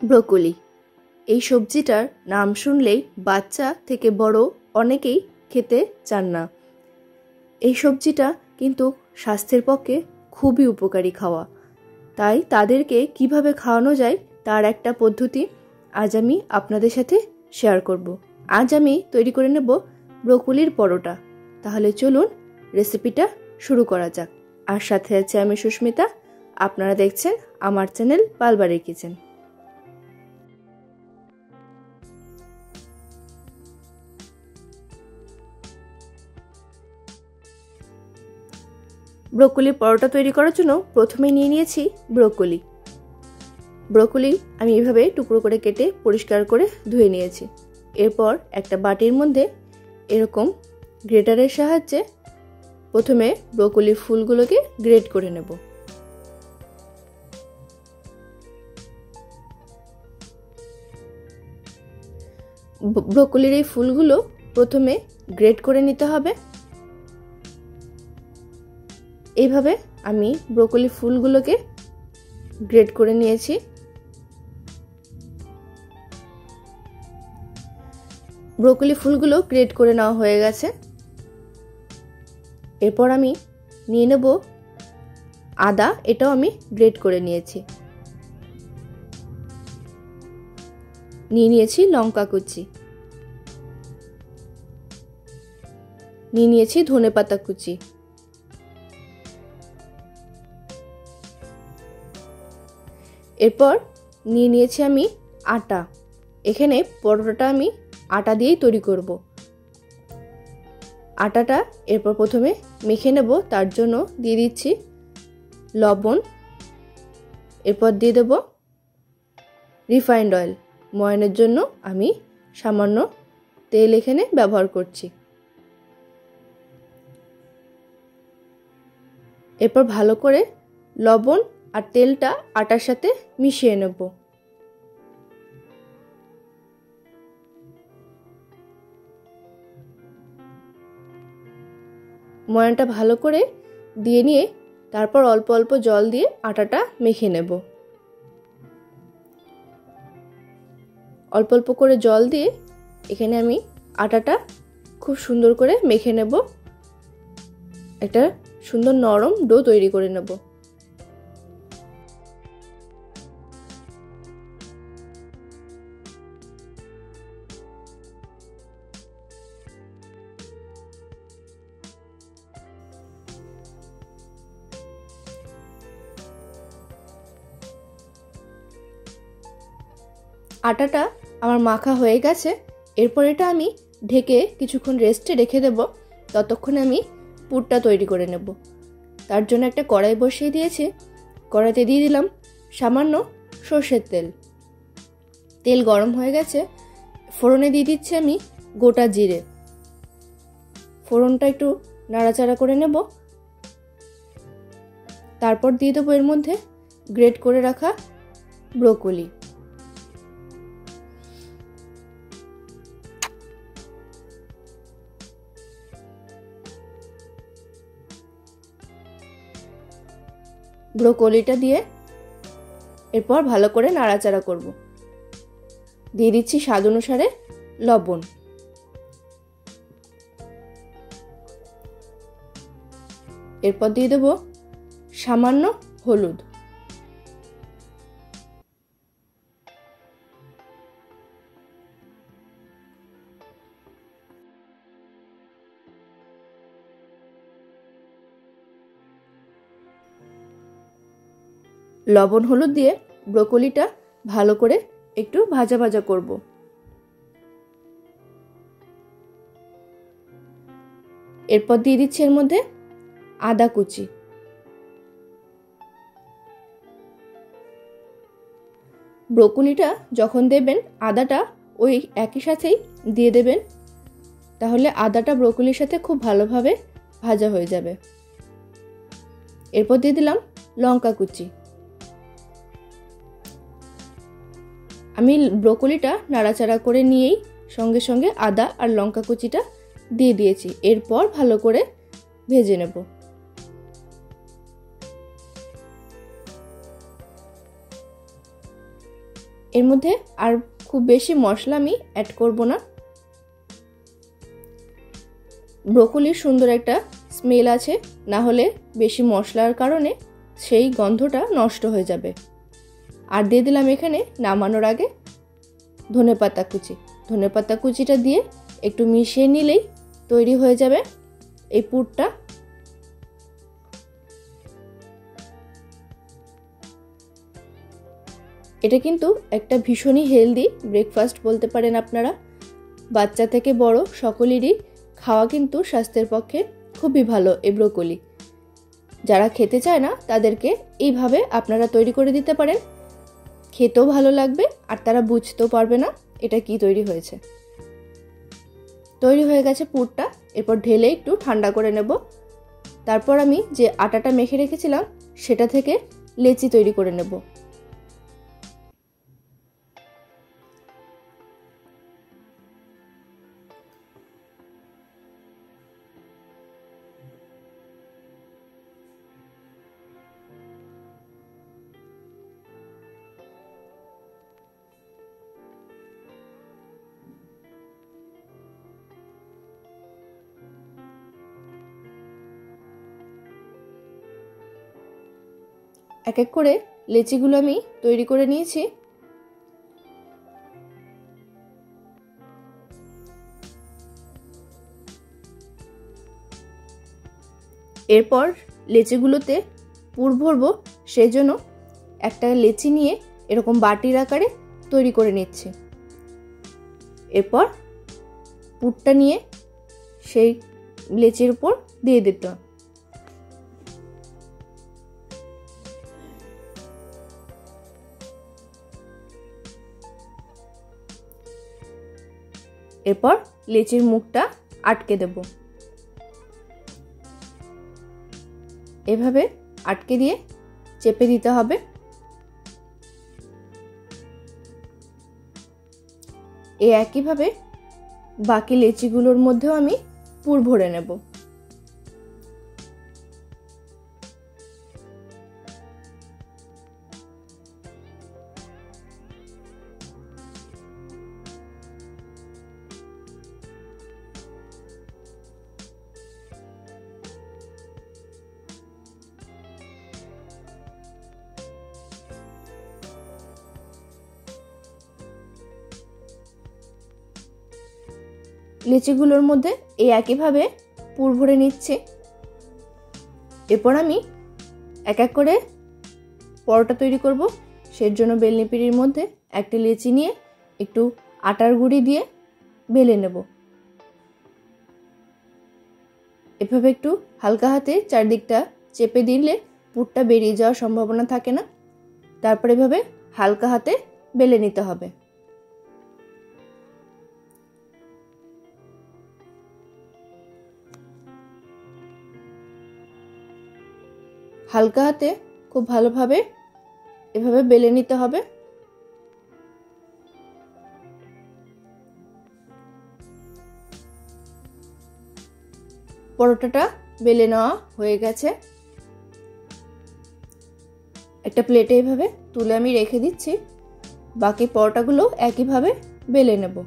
Broccoli এই সবজিটার নাম শুনলেই বাচ্চা থেকে বড় অনেকেই খেতে চান না। এই সবজিটা কিন্তু স্বাস্থ্যের পক্ষে খুবই উপকারী খাওয়া, তাই তাদেরকে কিভাবে খাওয়ানো যায় তার একটা পদ্ধতি আজ আমি আপনাদের সাথে শেয়ার করব। আজ আমি তৈরি করে নেব ব্রোকলির পরোটা। তাহলে চলুন রেসিপিটা শুরু করা যাক। আর সাথে আছে আমি সুস্মিতা, আপনারা দেখছেন আমার চ্যানেল পালবাড়ির কিচেন। ব্রোকলির পরোটা তৈরি করার জন্য প্রথমে নিয়ে নিয়েছি ব্রোকলি আমি এভাবে টুকরো করে কেটে পরিষ্কার করে ধুয়ে নিয়েছি। এরপর একটা বাটির মধ্যে এরকম গ্রেটারের সাহায্যে প্রথমে ব্রোকলির ফুলগুলোকে গ্রেট করে নেব। ব্রোকলির এই ফুলগুলো প্রথমে গ্রেট করে নিতে হবে। এইভাবে আমি ব্রোকলি ফুলগুলোকে গ্রেট করে নিয়েছি। ব্রোকলি ফুলগুলো গ্রেট করে নেওয়া হয়ে গেছে। এরপর আমি নিয়ে নেব আদা, এটাও আমি গ্রেট করে নিয়েছি। নিয়ে নিয়েছি লঙ্কা কুচি, নিয়ে নিয়েছি ধনেপাতা কুচি, এরপর নিয়ে নিয়েছি আমি আটা। এখানে পরোটাটা আমি আটা দিয়েই তৈরি করব। আটাটা এরপর প্রথমে মেখে নেব, তার জন্য দিয়ে দিচ্ছি লবণ, এরপর দিয়ে দেব রিফাইন্ড অয়েল। ময়ানের জন্য আমি সামান্য তেল এখানে ব্যবহার করছি। এরপর ভালো করে লবণ আর তেলটা আটার সাথে মিশিয়ে নেব। ময়ানটা ভালো করে দিয়ে নিয়ে তারপর অল্প অল্প জল দিয়ে আটাটা মেখে নেব। অল্প অল্প করে জল দিয়ে এখানে আমি আটাটা খুব সুন্দর করে মেখে নেব। একটা সুন্দর নরম ডো তৈরি করে নেব। আটাটা আমার মাখা হয়ে গেছে। এরপর এটা আমি ঢেকে কিছুক্ষণ রেস্টে রেখে দেব। ততক্ষণে আমি পুরটা তৈরি করে নেব। তার জন্য একটা কড়াই বসিয়ে দিয়েছি। কড়াইতে দিয়ে দিলাম সামান্য সর্ষের তেল। তেল গরম হয়ে গেছে। ফোড়নে দিয়ে দিচ্ছি আমি গোটা জিরে। ফোড়নটা একটু নাড়াচাড়া করে নেব। তারপর দিয়ে দেবো এর মধ্যে গ্রেট করে রাখা ব্রোকলি। ব্রোকলিটা দিয়ে এরপর ভালো করে নাড়াচাড়া করব। দিয়ে দিচ্ছি স্বাদ অনুসারে লবণ। এরপর দিয়ে দেব সামান্য হলুদ। লবণ হলুদ দিয়ে ব্রোকলিটা ভালো করে একটু ভাজা ভাজা করব। এরপর দিয়ে দিচ্ছি এর মধ্যে আদা কুচি। ব্রোকলিটা যখন দেবেন আদাটা ওই একই সাথেই দিয়ে দেবেন, তাহলে আদাটা ব্রোকলির সাথে খুব ভালোভাবে ভাজা হয়ে যাবে। এরপর দিয়ে দিলাম লঙ্কা কুচি। আমি ব্রোকলিটা নাড়াচাড়া করে নিয়েই সঙ্গে সঙ্গে আদা আর লঙ্কা কুচিটা দিয়ে দিয়েছি। এরপর ভালো করে ভেজে নেব। এর মধ্যে আর খুব বেশি মশলা আমি অ্যাড করব না। ব্রোকলির সুন্দর একটা স্মেল আছে, না হলে বেশি মশলার কারণে সেই গন্ধটা নষ্ট হয়ে যাবে। আর দিয়ে দিলাম এখানে নামানোর আগে ধনেপাতা কুচি। ধনেপাতা কুচিটা দিয়ে একটু মিশিয়ে নিলেই তৈরি হয়ে যাবে এই পুরটা। এটা কিন্তু একটা ভীষণই হেলদি ব্রেকফাস্ট বলতে পারেন আপনারা। বাচ্চা থেকে বড় সকলেরই খাওয়া কিন্তু স্বাস্থ্যের পক্ষে খুবই ভালো এই ব্রোকলি। যারা খেতে চায় না তাদেরকে এইভাবে আপনারা তৈরি করে দিতে পারেন, খেতেও ভালো লাগবে আর তারা বুঝতেও পারবে না এটা কি তৈরি হয়েছে। তৈরি হয়ে গেছে পুরটা, এরপর ঢেলে একটু ঠান্ডা করে নেব। তারপর আমি যে আটাটা মেখে রেখেছিলাম সেটা থেকে লেচি তৈরি করে নেব। এক এক করে লেচিগুলো আমি তৈরি করে নিয়েছি। এরপর লেচিগুলোতে পুর ভরবো, সেই জন্য একটা লেচি নিয়ে এরকম বাটির আকারে তৈরি করে নিচ্ছি। এরপর পুরটা নিয়ে সেই লেচির উপর দিয়ে দিতে। এরপর লেচির মুখটা আটকে দেব। এভাবে আটকে দিয়ে চেপে দিতে হবে। এই একইভাবে বাকি লেচিগুলোর মধ্যেও আমি পুর ভরে নেব। লিচিগুলোর মধ্যে এই একইভাবে পুর ভরে নিচ্ছে। এরপর আমি এক এক করে পরোটা তৈরি করব। সেই জন্য বেলনি পিঁড়ির মধ্যে একটা লিচি নিয়ে একটু আটার গুঁড়ি দিয়ে বেলে নেব। এভাবে একটু হালকা হাতে চারদিকটা চেপে দিলে পুরটা বেরিয়ে যাওয়ার সম্ভাবনা থাকে না। তারপর এভাবে হালকা হাতে বেলে নিতে হবে। হালকা হাতে খুব ভালোভাবে এভাবে বেলে নিতে হবে। পরোটাটা বেলে নেওয়া হয়ে গেছে। একটা প্লেটে এভাবে তুলে আমি রেখে দিচ্ছি। বাকি পরোটাগুলো একইভাবে বেলে নেব।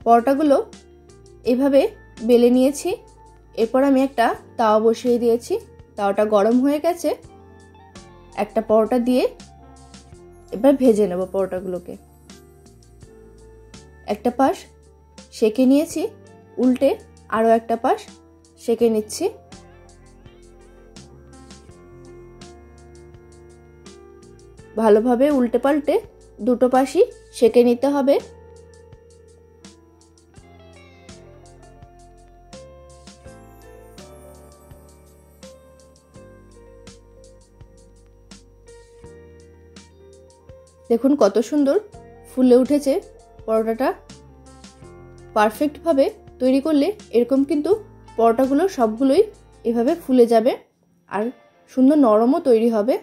পরোটাগুলো এভাবে বেলে নিয়েছি। এরপর আমি একটা তাওয়া বসিয়ে দিয়েছি। তাওয়াটা গরম হয়ে গেছে। একটা পরোটা দিয়ে এবার ভেজে নেব পরোটাগুলোকে। একটা পাশ সেঁকে নিয়েছি, উল্টে আরও একটা পাশ সেঁকে নিচ্ছি। ভালোভাবে উল্টে পাল্টে দুটো পাশই সেঁকে নিতে হবে। দেখুন কত সুন্দর ফুলে উঠেছে পরোটাটা। পারফেক্টভাবে তৈরি করলে এরকম কিন্তু পরোটাগুলো সবগুলোই এভাবে ফুলে যাবে আর সুন্দর নরমও তৈরি হবে।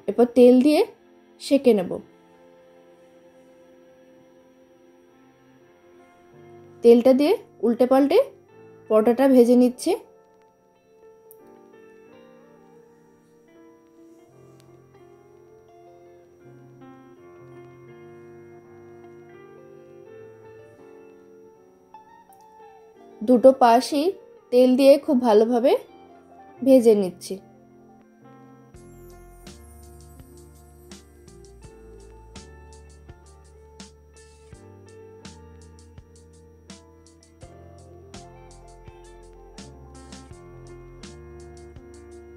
এরপর তেল দিয়ে সেঁকে নেব। তেলটা দিয়ে উল্টে পাল্টে পরোটাটা ভেজে নিচ্ছি। দুটো পাশই তেল দিয়ে খুব ভালোভাবে ভেজে নিচ্ছি।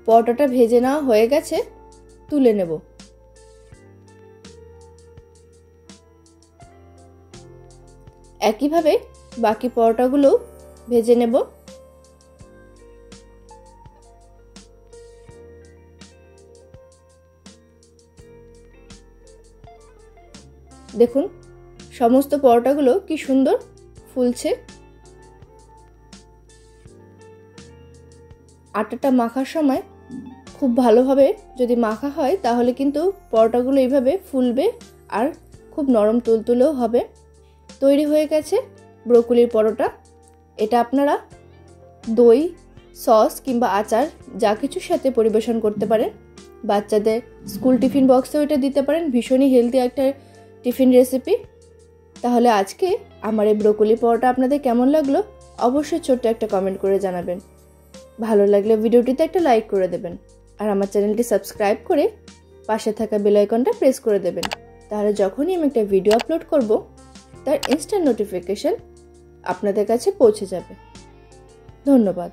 পরোটাটা ভেজে নেওয়া হয়ে গেছে, তুলে নেব। একইভাবে বাকি পরোটাগুলো ভেজে নেব। দেখুন সমস্ত পরোটাগুলো কি সুন্দর ফুলছে। আটাটা মাখার সময় খুব ভালোভাবে যদি মাখা হয় তাহলে কিন্তু পরোটাগুলো এইভাবে ফুলবে আর খুব নরম তুলতুলেও হবে। তৈরি হয়ে গেছে ব্রোকলির পরোটা। এটা আপনারা দই, সস কিংবা আচার যা কিছুর সাথে পরিবেশন করতে পারেন। বাচ্চাদের স্কুল টিফিন বক্সেও এটা দিতে পারেন। ভীষণই হেলদি একটা টিফিন রেসিপি। তাহলে আজকে আমার এই ব্রোকলি পরোটা আপনাদের কেমন লাগলো অবশ্যই ছোট্ট একটা কমেন্ট করে জানাবেন। ভালো লাগলে ভিডিওটিতে একটা লাইক করে দেবেন আর আমার চ্যানেলটি সাবস্ক্রাইব করে পাশে থাকা বেল আইকনটা প্রেস করে দেবেন। তাহলে যখনই আমি একটা ভিডিও আপলোড করব তার ইনস্ট্যান্ট নোটিফিকেশন আপনাদের কাছে পৌঁছে যাবে। ধন্যবাদ।